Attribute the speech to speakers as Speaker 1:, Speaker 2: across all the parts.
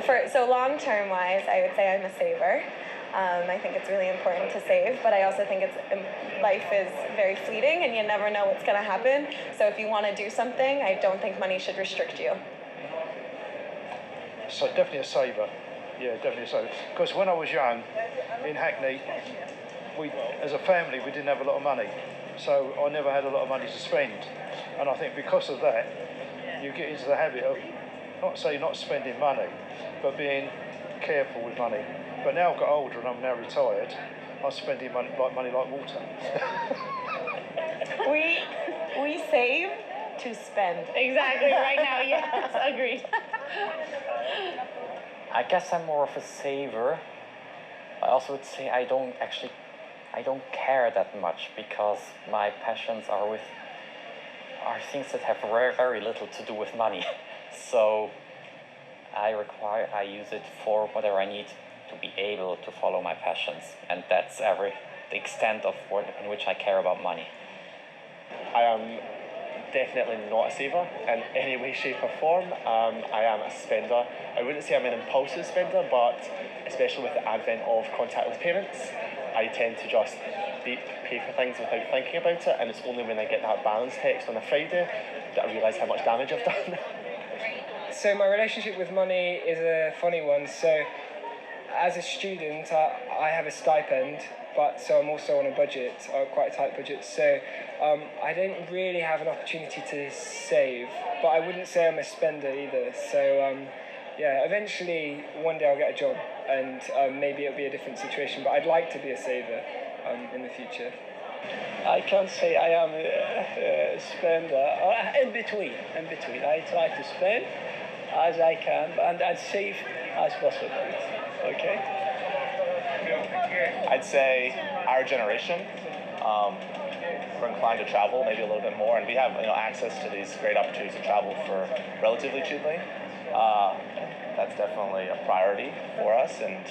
Speaker 1: So long-term wise, I would say I'm a saver. I think it's really important to save, but I also think life is very fleeting and you never know what's going to happen. So if you want to do something, I don't think money should restrict you.
Speaker 2: So definitely a saver. Yeah, definitely a saver. Because when I was young, in Hackney, as a family, we didn't have a lot of money. So I never had a lot of money to spend. And I think because of that, you get into the habit of, not spending money, but being careful with money. But now I've got older and I'm now retired, I'm spending money like water.
Speaker 1: We save to spend.
Speaker 3: Exactly, right now, yes, agreed.
Speaker 4: I guess I'm more of a saver. I also would say I don't care that much because my passions are things that have very, very little to do with money. So I use it for whatever I need to be able to follow my passions, and that's the extent of in which I care about money.
Speaker 5: I am definitely not a saver in any way, shape or form. I am a spender. I wouldn't say I'm an impulsive spender, but especially with the advent of contactless payments, I tend to just pay for things without thinking about it, and it's only when I get that balance text on a Friday that I realise how much damage I've done.
Speaker 6: So my relationship with money is a funny one. So as a student, I have a stipend, but so I'm also on a budget, quite a tight budget. So I don't really have an opportunity to save, but I wouldn't say I'm a spender either. So yeah, eventually one day I'll get a job and maybe it'll be a different situation, but I'd like to be a saver in the future.
Speaker 7: I can't say I am a spender. In between. I try to spend as I can and save as possible. Okay?
Speaker 5: I'd say our generation, we're inclined to travel maybe a little bit more, and we have access to these great opportunities to travel for relatively cheaply. That's definitely a priority for us, and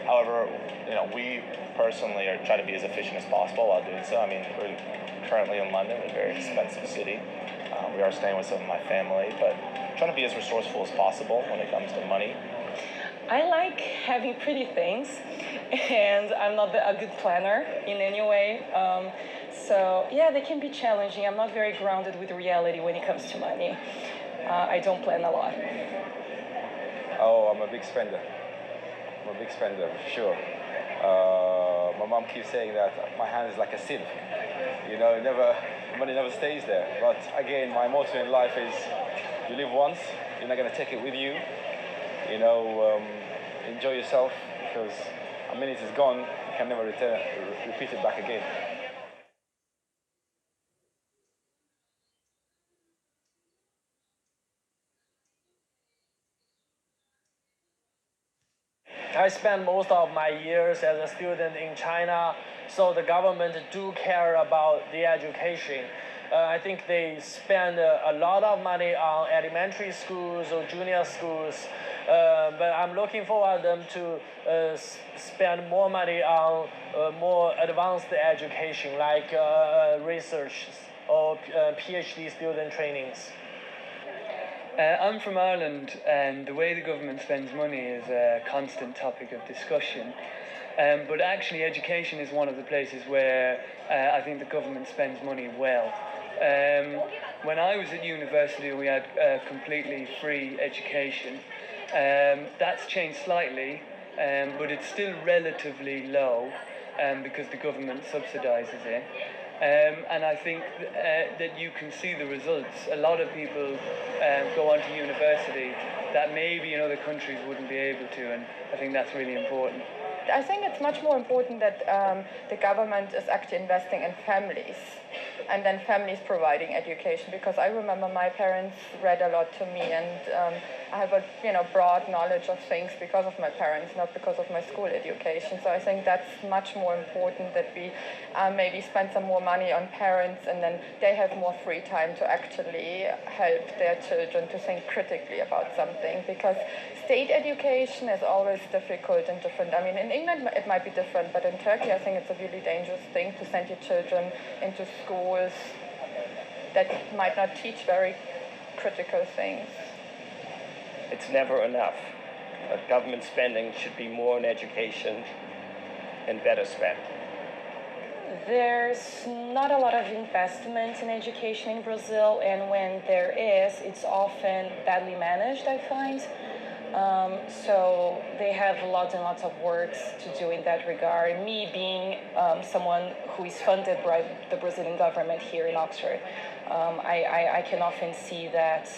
Speaker 5: however, we personally try to be as efficient as possible while doing so. I mean, we're currently in London, a very expensive city. We are staying with some of my family, but trying to be as resourceful as possible when it comes to money.
Speaker 1: I like having pretty things, and I'm not a good planner in any way. So yeah, they can be challenging. I'm not very grounded with reality when it comes to money. I don't plan a lot.
Speaker 8: Oh, I'm a big spender. For sure. My mom keeps saying that my hand is like a sieve. Money never stays there. But again, my motto in life is, you live once, you're not going to take it with you. Enjoy yourself, because a minute is gone, you can never repeat it back again.
Speaker 7: I spent most of my years as a student in China, so the government do care about the education. I think they spend a lot of money on elementary schools or junior schools, but I'm looking forward them to spend more money on more advanced education, like research or PhD student trainings.
Speaker 9: I'm from Ireland, and the way the government spends money is a constant topic of discussion. But actually, education is one of the places where I think the government spends money well. When I was at university, we had completely free education. That's changed slightly, but it's still relatively low because the government subsidises it. And I think that you can see the results. A lot of people go on to university that maybe in other countries wouldn't be able to, and I think that's really important.
Speaker 1: I think it's much more important that the government is actually investing in families, and then families providing education, because I remember my parents read a lot to me, and I have a broad knowledge of things because of my parents, not because of my school education. So I think that's much more important, that we maybe spend some more money on parents, and then they have more free time to actually help their children to think critically about something, because state education is always difficult and different. I mean, in England it might be different, but in Turkey I think it's a really dangerous thing to send your children into schools that might not teach very critical things.
Speaker 7: It's never enough.
Speaker 10: that government spending should be more on education and better spent?
Speaker 11: There's not a lot of investment in education in Brazil, and when there is, it's often badly managed, I find. So they have lots and lots of works to do in that regard. Me being someone who is funded by the Brazilian government here in Oxford, I can often see that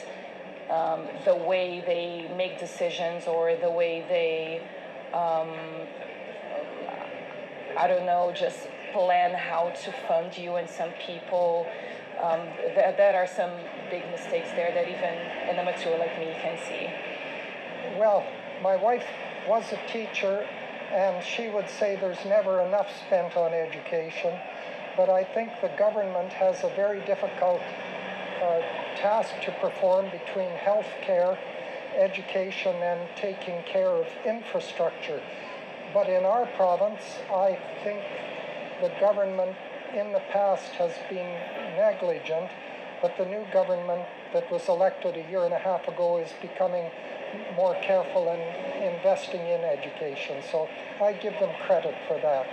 Speaker 11: the way they make decisions or the way they, I don't know, just plan how to fund you and some people, there are some big mistakes there that even an amateur like me can see.
Speaker 12: Well, my wife was a teacher, and she would say there's never enough spent on education, but I think the government has a very difficult task to perform between health care, education, and taking care of infrastructure. But in our province, I think the government in the past has been negligent, but the new government that was elected a year and a half ago is becoming more careful in investing in education. So I give them credit for that.